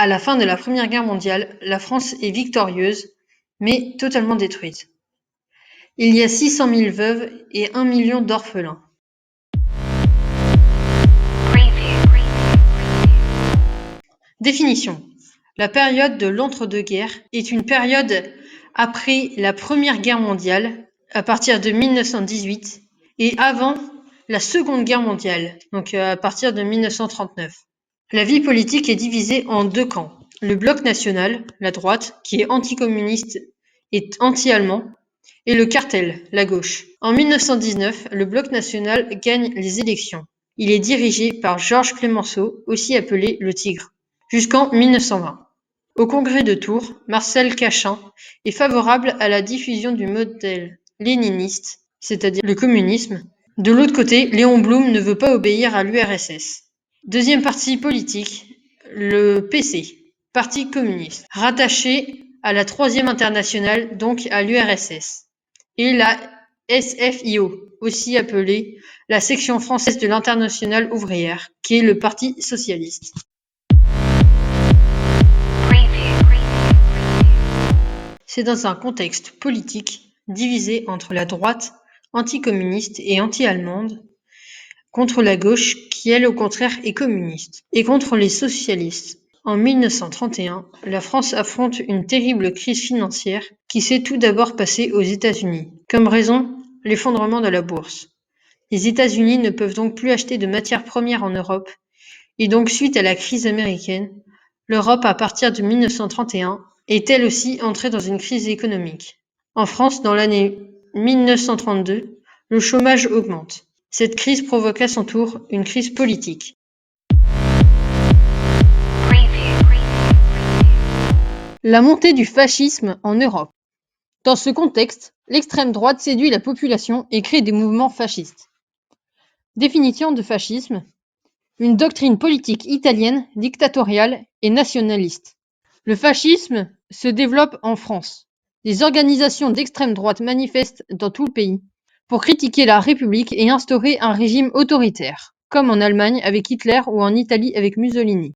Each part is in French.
À la fin de la Première Guerre mondiale, la France est victorieuse, mais totalement détruite. Il y a 600 000 veuves et 1 million d'orphelins. Définition. La période de l'entre-deux-guerres est une période après la Première Guerre mondiale, à partir de 1918, et avant la Seconde Guerre mondiale, donc à partir de 1939. La vie politique est divisée en deux camps. Le bloc national, la droite, qui est anticommuniste et anti-allemand, et le cartel, la gauche. En 1919, le bloc national gagne les élections. Il est dirigé par Georges Clemenceau, aussi appelé le Tigre, jusqu'en 1920. Au congrès de Tours, Marcel Cachin est favorable à la diffusion du modèle léniniste, c'est-à-dire le communisme. De l'autre côté, Léon Blum ne veut pas obéir à l'URSS. Deuxième parti politique, le PC, Parti communiste, rattaché à la Troisième Internationale, donc à l'URSS, et la SFIO, aussi appelée la section française de l'Internationale ouvrière, qui est le Parti socialiste. C'est dans un contexte politique divisé entre la droite anticommuniste et anti-allemande, contre la gauche qui, elle, au contraire, est communiste, et contre les socialistes. En 1931, la France affronte une terrible crise financière qui s'est tout d'abord passée aux États-Unis. Comme raison, l'effondrement de la bourse. Les États-Unis ne peuvent donc plus acheter de matières premières en Europe, et donc suite à la crise américaine, l'Europe, à partir de 1931, est elle aussi entrée dans une crise économique. En France, dans l'année 1932, le chômage augmente. Cette crise provoque à son tour une crise politique. La montée du fascisme en Europe. Dans ce contexte, l'extrême droite séduit la population et crée des mouvements fascistes. Définition de fascisme. Une doctrine politique italienne, dictatoriale et nationaliste. Le fascisme se développe en France. Des organisations d'extrême droite manifestent dans tout le pays pour critiquer la République et instaurer un régime autoritaire, comme en Allemagne avec Hitler ou en Italie avec Mussolini.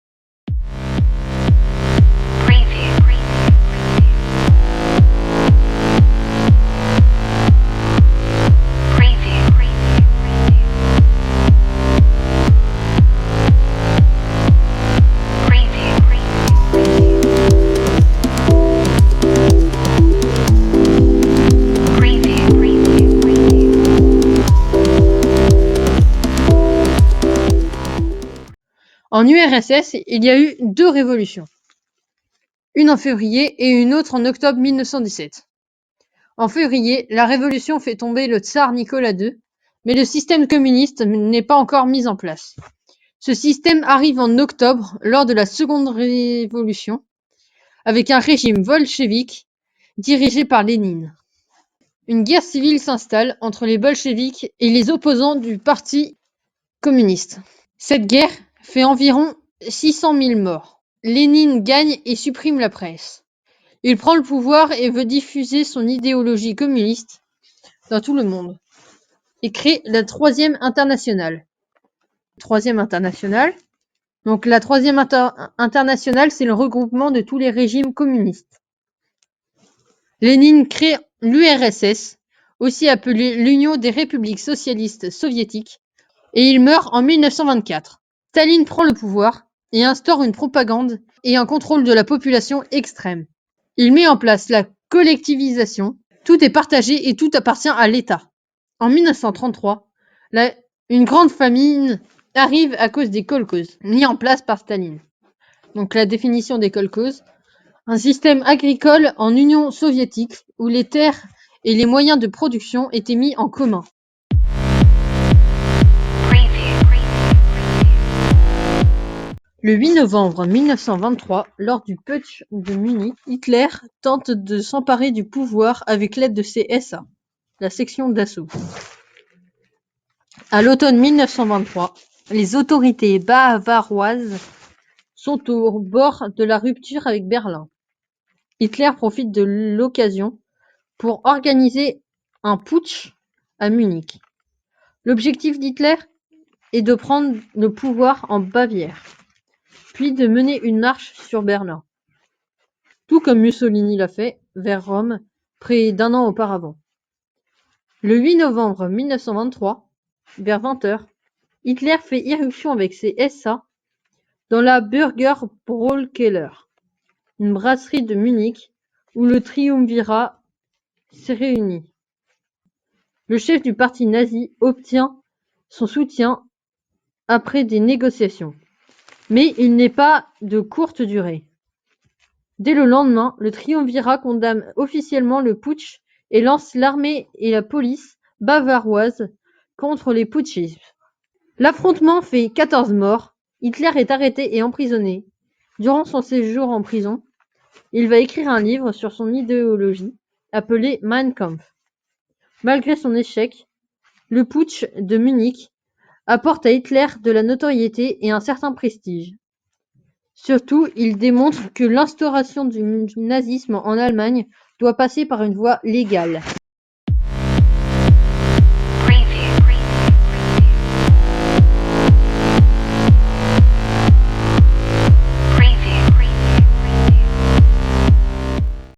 En URSS, il y a eu deux révolutions. Une en février et une autre en octobre 1917. En février, la révolution fait tomber le tsar Nicolas II, mais le système communiste n'est pas encore mis en place. Ce système arrive en octobre, lors de la seconde révolution, avec un régime bolchevique dirigé par Lénine. Une guerre civile s'installe entre les bolcheviks et les opposants du Parti communiste. Cette guerre fait environ 600 000 morts. Lénine gagne et supprime la presse. Il prend le pouvoir et veut diffuser son idéologie communiste dans tout le monde et crée la Troisième Internationale. Troisième Internationale. Donc la Troisième Internationale, c'est le regroupement de tous les régimes communistes. Lénine crée l'URSS, aussi appelée l'Union des républiques socialistes soviétiques, et il meurt en 1924. Staline prend le pouvoir et instaure une propagande et un contrôle de la population extrême. Il met en place la collectivisation, tout est partagé et tout appartient à l'État. En 1933, une grande famine arrive à cause des kolkhozes, mis en place par Staline. Donc la définition des kolkhozes, un système agricole en Union soviétique où les terres et les moyens de production étaient mis en commun. Le 8 novembre 1923, lors du putsch de Munich, Hitler tente de s'emparer du pouvoir avec l'aide de ses SA, la section d'assaut. À l'automne 1923, les autorités bavaroises sont au bord de la rupture avec Berlin. Hitler profite de l'occasion pour organiser un putsch à Munich. L'objectif d'Hitler est de prendre le pouvoir en Bavière. puis de mener une marche sur Berlin, tout comme Mussolini l'a fait, vers Rome, près d'1 an auparavant. Le 8 novembre 1923, vers 20h, Hitler fait irruption avec ses SA dans la Bürgerbräukeller, une brasserie de Munich où le triumvirat s'est réuni. Le chef du parti nazi obtient son soutien après des négociations, mais il n'est pas de courte durée. Dès le lendemain, le triumvirat condamne officiellement le putsch et lance l'armée et la police bavaroise contre les putschistes. L'affrontement fait 14 morts. Hitler est arrêté et emprisonné. Durant son séjour en prison, il va écrire un livre sur son idéologie, appelé Mein Kampf. Malgré son échec, le putsch de Munich apporte à Hitler de la notoriété et un certain prestige. Surtout, il démontre que l'instauration du nazisme en Allemagne doit passer par une voie légale.